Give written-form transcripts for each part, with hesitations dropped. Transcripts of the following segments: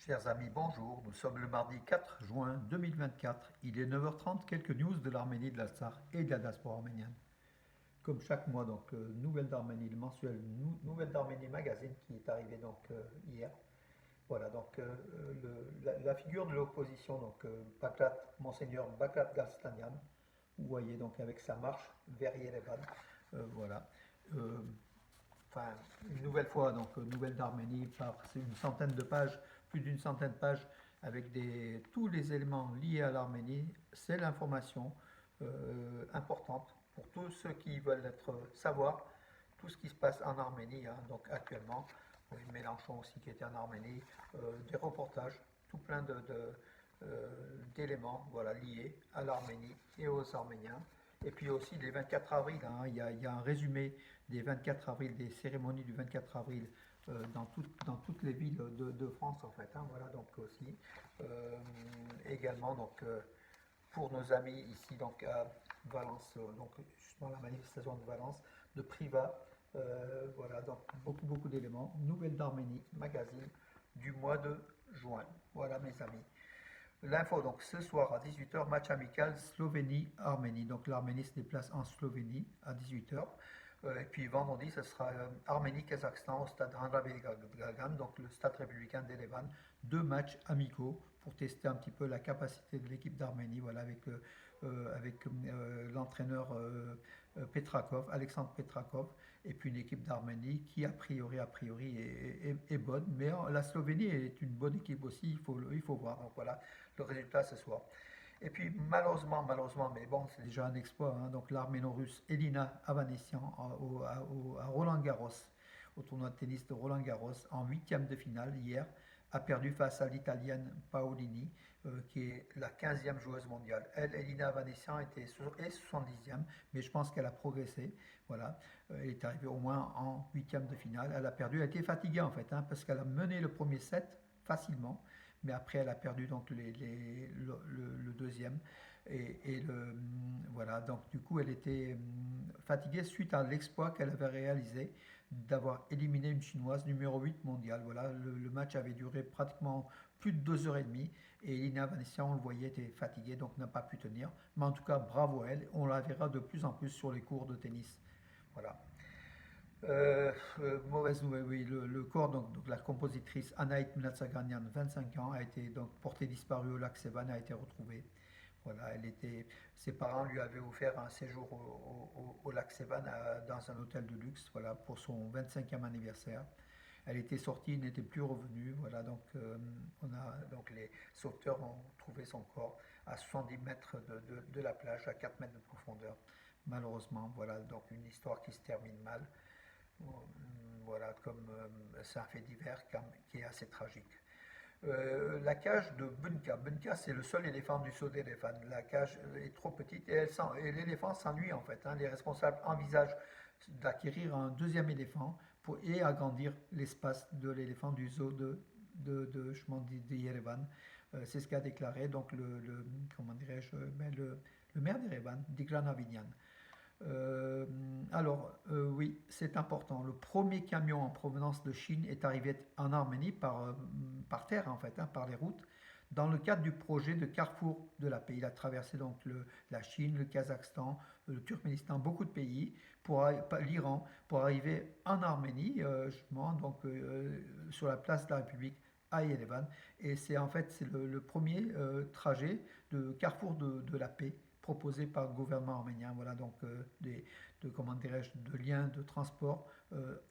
Chers amis, bonjour. Nous sommes le mardi 4 juin 2024. Il est 9h30. Quelques news de l'Arménie, de l'Artsakh et de la diaspora arménienne. Comme chaque mois, donc Nouvelles d'Arménie, le mensuel Nouvelles d'Arménie Magazine qui est arrivé donc hier. Voilà, donc la figure de l'opposition, donc Monseigneur Bakrat Galstanian, vous voyez donc avec sa marche vers Yerevan. Voilà. Euh, enfin, une nouvelle fois, donc Nouvelle d'Arménie, c'est une centaine de pages, plus d'une centaine de pages, avec tous les éléments liés à l'Arménie. C'est l'information importante pour tous ceux qui veulent savoir tout ce qui se passe en Arménie, hein, donc actuellement. Oui, Mélenchon aussi qui était en Arménie, des reportages, tout plein d'éléments voilà, liés à l'Arménie et aux Arméniens. Et puis aussi les 24 avril, hein, il y a un résumé des 24 avril, des cérémonies du 24 avril dans toutes les villes de France en fait. Hein, voilà donc aussi également donc pour nos amis ici donc à Valence, donc justement la manifestation de Valence, de Privas, voilà donc beaucoup d'éléments. Nouvelle d'Arménie, magazine du mois de juin. Voilà mes amis. L'info, donc ce soir à 18h, match amical Slovénie-Arménie. Donc l'Arménie se déplace en Slovénie à 18h. Et puis vendredi, ce sera Arménie-Kazakhstan au stade Hanrabi Gagan, donc le stade républicain d'Erevan. Deux matchs amicaux pour tester un petit peu la capacité de l'équipe d'Arménie, voilà, avec l'entraîneur Petrakov, Alexandre Petrakov, et puis une équipe d'Arménie qui a priori est bonne. Mais la Slovénie est une bonne équipe aussi, il faut voir. Donc voilà le résultat ce soir. Et puis malheureusement, mais bon, c'est déjà un exploit, hein, donc l'arméno-russe Elina Avanessian à Roland Garros, au tournoi de tennis de Roland Garros, en huitième de finale hier, a perdu face à l'Italienne Paolini, qui est la 15e joueuse mondiale. Elle, Elina Avanessian, est 70e, mais je pense qu'elle a progressé. Voilà. Elle est arrivée au moins en huitième de finale. Elle a perdu, elle était fatiguée en fait, hein, parce qu'elle a mené le premier set facilement, mais après elle a perdu donc le deuxième voilà, donc du coup elle était fatiguée suite à l'exploit qu'elle avait réalisé d'avoir éliminé une chinoise numéro 8 mondiale. Voilà, le match avait duré pratiquement plus de 2h30 et Elina Vanessian, on le voyait, était fatiguée donc n'a pas pu tenir, mais en tout cas bravo à elle, on la verra de plus en plus sur les cours de tennis. Voilà. Mauvaise nouvelle, oui. Le corps donc la compositrice Anaït Mnatsaganian, 25 ans, a été donc portée disparue au lac Sevan, a été retrouvée. Voilà, ses parents lui avaient offert un séjour au lac Sevan dans un hôtel de luxe, voilà, pour son 25e anniversaire. Elle était sortie, n'était plus revenue. Voilà, donc les sauveteurs ont trouvé son corps à 70 mètres de la plage, à 4 mètres de profondeur. Malheureusement, voilà, donc une histoire qui se termine mal. Voilà, comme c'est un fait divers qui est assez tragique. La cage de Bunka. Bunka, c'est le seul éléphant du saut d'éléphant. La cage est trop petite et l'éléphant s'ennuie en fait, hein. Les responsables envisagent d'acquérir un deuxième éléphant et agrandir l'espace de l'éléphant du zoo je m'en dis, de Yerevan. C'est ce qu'a déclaré donc comment dirais-je, le maire d'Erevan, Digran Avignan. Oui, c'est important. Le premier camion en provenance de Chine est arrivé en Arménie par terre, en fait, hein, par les routes, dans le cadre du projet de carrefour de la paix. Il a traversé donc la Chine, le Kazakhstan, le Turkménistan, beaucoup de pays, l'Iran, pour arriver en Arménie, justement, donc sur la place de la République à Yerevan. Et c'est le premier trajet de carrefour de la paix proposé par le gouvernement arménien. Voilà donc comment dirais-je, de liens de transport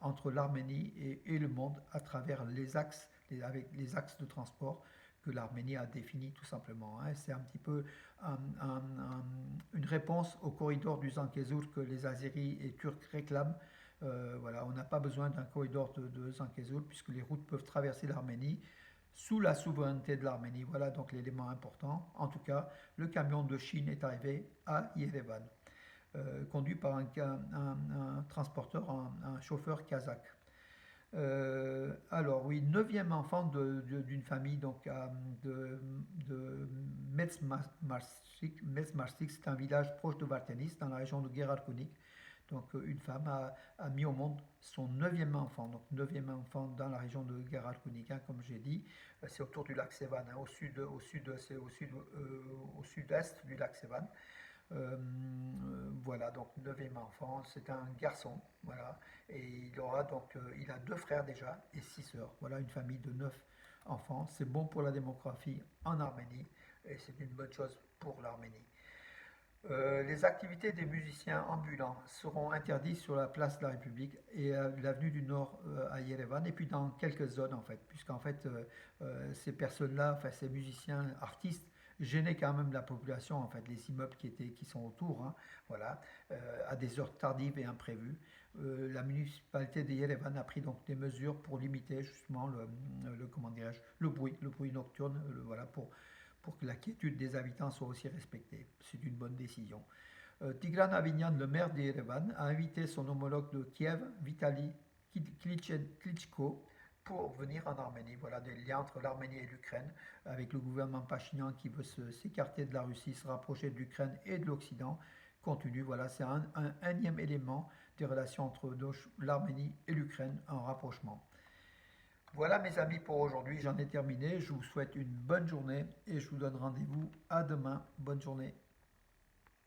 entre l'Arménie et le monde à travers avec les axes de transport que l'Arménie a définis tout simplement, hein. C'est un petit peu une réponse au corridor du Zangezur que les Azéris et Turcs réclament. Voilà, on n'a pas besoin d'un corridor de Zangezur puisque les routes peuvent traverser l'Arménie sous la souveraineté de l'Arménie. Voilà donc l'élément important. En tout cas, le camion de Chine est arrivé à Yerevan, conduit par un transporteur, un chauffeur kazakh. Alors oui, neuvième enfant d'une famille donc de Mezmarsik. Mezmarsik, c'est un village proche de Vartenis, dans la région de Gerarkunik. Donc une femme a mis au monde son neuvième enfant, donc neuvième enfant dans la région de Geralkunica, comme j'ai dit. C'est autour du lac Sevan, hein, c'est au sud-est du lac Sevan. Voilà, donc neuvième enfant, c'est un garçon, voilà, et il a deux frères déjà et six sœurs. Voilà, une famille de neuf enfants. C'est bon pour la démographie en Arménie et c'est une bonne chose pour l'Arménie. Les activités des musiciens ambulants seront interdites sur la place de la République et l'avenue du Nord à Yerevan, et puis dans quelques zones en fait, puisqu'en fait ces personnes-là, enfin ces musiciens, artistes, gênaient quand même la population en fait, les immeubles qui sont autour, hein, voilà, à des heures tardives et imprévues. La municipalité de Yerevan a pris donc des mesures pour limiter justement comment dirais-je, le bruit nocturne, voilà, pour que la quiétude des habitants soit aussi respectée. C'est une bonne décision. Tigran Avignon, le maire d'Erevan, a invité son homologue de Kiev, Vitaly Klitschko, pour venir en Arménie. Voilà des liens entre l'Arménie et l'Ukraine, avec le gouvernement Pachinian qui veut s'écarter de la Russie, se rapprocher de l'Ukraine et de l'Occident. Continue, voilà, c'est un énième élément des relations entre l'Arménie et l'Ukraine, un rapprochement. Voilà mes amis pour aujourd'hui, j'en ai terminé. Je vous souhaite une bonne journée et je vous donne rendez-vous à demain. Bonne journée.